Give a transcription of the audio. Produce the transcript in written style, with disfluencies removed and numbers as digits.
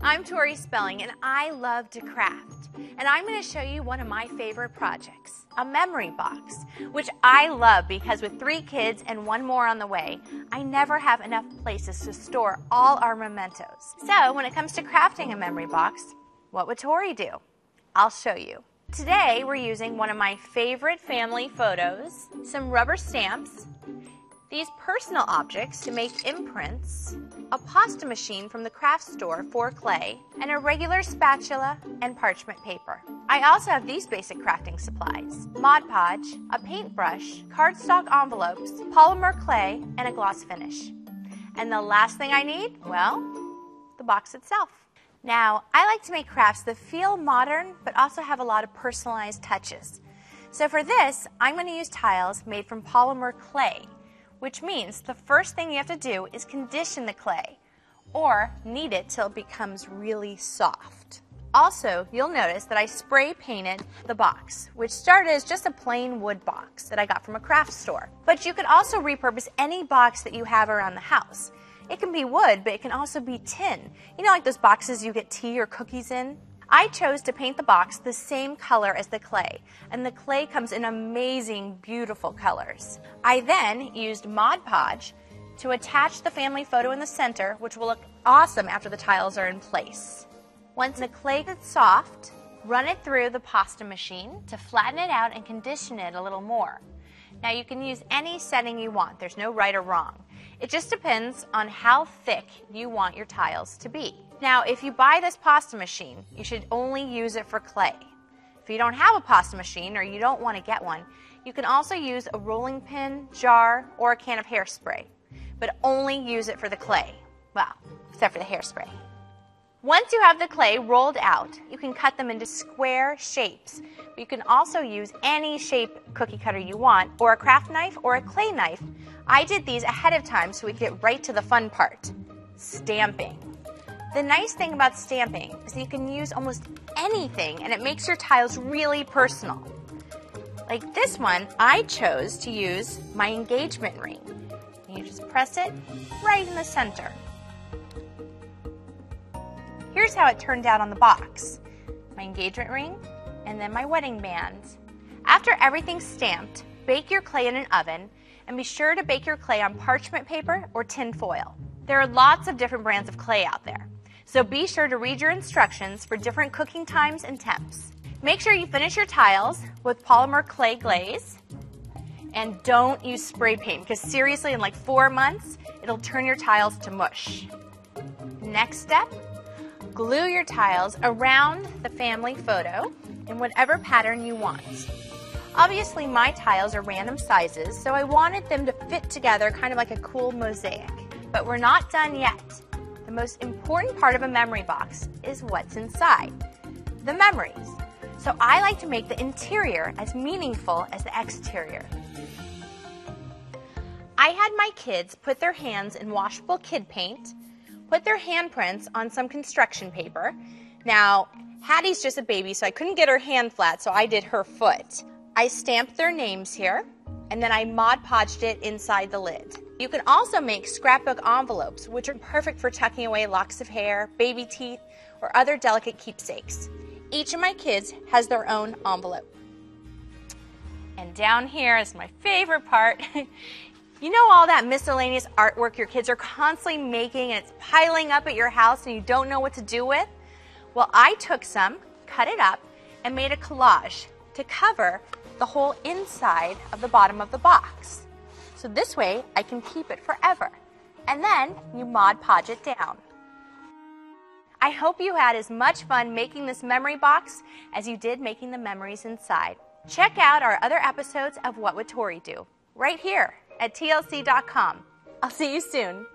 I'm Tori Spelling and I love to craft. And I'm going to show you one of my favorite projects, a memory box, which I love because with 3 kids and 1 more on the way, I never have enough places to store all our mementos. So when it comes to crafting a memory box, what would Tori do? I'll show you. Today we're using one of my favorite family photos, some rubber stamps, these personal objects to make imprints, a pasta machine from the craft store for clay, and a regular spatula and parchment paper. I also have these basic crafting supplies: Mod Podge, a paintbrush, cardstock envelopes, polymer clay, and a gloss finish. And the last thing I need, well, the box itself. Now, I like to make crafts that feel modern but also have a lot of personalized touches. So for this, I'm going to use tiles made from polymer clay, which means the first thing you have to do is condition the clay, or knead it till it becomes really soft. Also, you'll notice that I spray painted the box, which started as just a plain wood box that I got from a craft store. But you could also repurpose any box that you have around the house. It can be wood, but it can also be tin. You know, like those boxes you get tea or cookies in? I chose to paint the box the same color as the clay, and the clay comes in amazing, beautiful colors. I then used Mod Podge to attach the family photo in the center, which will look awesome after the tiles are in place. Once the clay gets soft, run it through the pasta machine to flatten it out and condition it a little more. Now you can use any setting you want. There's no right or wrong. It just depends on how thick you want your tiles to be. Now, if you buy this pasta machine, you should only use it for clay. If you don't have a pasta machine or you don't want to get one, you can also use a rolling pin, jar, or a can of hairspray, but only use it for the clay. Well, except for the hairspray. Once you have the clay rolled out, you can cut them into square shapes. But you can also use any shape cookie cutter you want, or a craft knife or a clay knife. I did these ahead of time so we could get right to the fun part, stamping. The nice thing about stamping is that you can use almost anything and it makes your tiles really personal. Like this one, I chose to use my engagement ring. You just press it right in the center. Here's how it turned out on the box. My engagement ring and then my wedding band. After everything's stamped, bake your clay in an oven and be sure to bake your clay on parchment paper or tin foil. There are lots of different brands of clay out there, so be sure to read your instructions for different cooking times and temps. Make sure you finish your tiles with polymer clay glaze, and don't use spray paint because seriously, in like 4 months, it'll turn your tiles to mush. Next step, glue your tiles around the family photo in whatever pattern you want. Obviously, my tiles are random sizes, so I wanted them to fit together kind of like a cool mosaic. But we're not done yet. The most important part of a memory box is what's inside, the memories. So I like to make the interior as meaningful as the exterior. I had my kids put their hands in washable kid paint, put their handprints on some construction paper. Now, Hattie's just a baby, so I couldn't get her hand flat, so I did her foot. I stamped their names here, and then I Mod Podged it inside the lid. You can also make scrapbook envelopes, which are perfect for tucking away locks of hair, baby teeth, or other delicate keepsakes. Each of my kids has their own envelope. And down here is my favorite part. You know all that miscellaneous artwork your kids are constantly making and it's piling up at your house and you don't know what to do with? Well, I took some, cut it up, and made a collage to cover the whole inside of the bottom of the box. So this way I can keep it forever. And then you Mod Podge it down. I hope you had as much fun making this memory box as you did making the memories inside. Check out our other episodes of What Would Tori Do right here at TLC.com. I'll see you soon.